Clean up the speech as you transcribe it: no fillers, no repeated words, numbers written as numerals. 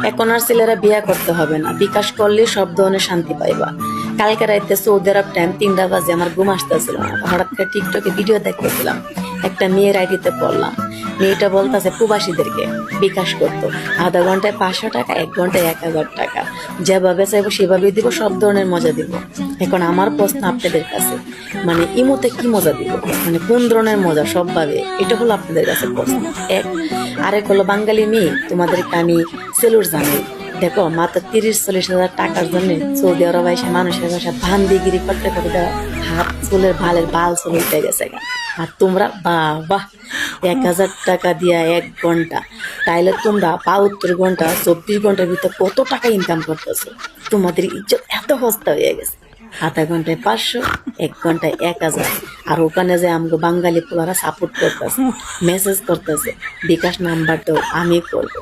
এখন আর ছেলেরা বিয়া করতে হবে না, বিকাশ করলে সব ধরনের শান্তি পাইবা। কালকে রাইতে সৌদি আরব টাইম 3টা বাজে আমার ঘুম আসতেছিল না, হঠাৎ করে টিকটকে ভিডিও দেখতেছিলাম, একটা মেয়ের আইডিতে পড়লাম, মেয়েটা বলতেছে প্রবাসীদেরকে বিকাশ করতো, আধা ঘন্টায় 500 টাকা, 1 ঘন্টায় 1000 টাকা, যেভাবে চাইবো সেভাবেই দিব, সব ধরনের মজা দিব। এখন আমার প্রশ্ন আপনাদের কাছে, মানে ইমোতে কি মজা দিব, মানে কোন ধরনের মজা সবভাবে, এটা হলো আপনাদের কাছে প্রশ্ন এক। আরেক হলো বাঙালি মেয়ে, তোমাদেরকে আমি সেলুর জানাই। দেখো মাত্র 30-40 হাজার টাকার জন্য সৌদি আরব এসে মানুষের বাসা ভান্দিগিরি করতে করতে হাত চুলের ভালের বাল চুল উঠে গেছে গা। আর তোমরা বাহ 1000 টাকা দিয়া 1 ঘন্টা, তাইলে তোমরা 72 ঘন্টা 24 ঘন্টার ভিতরে কত টাকা ইনকাম করতেছো? তোমাদের ইজ্জত এত সস্তা হয়ে গেছে। আধা ঘন্টায় 500, 1 ঘন্টায় 1000। আর ওখানে যে আমাকে বাঙালি পোলারা সাপোর্ট করতেছে, মেসেজ করতেছে, বিকাশ নাম্বার তো আমি করবো।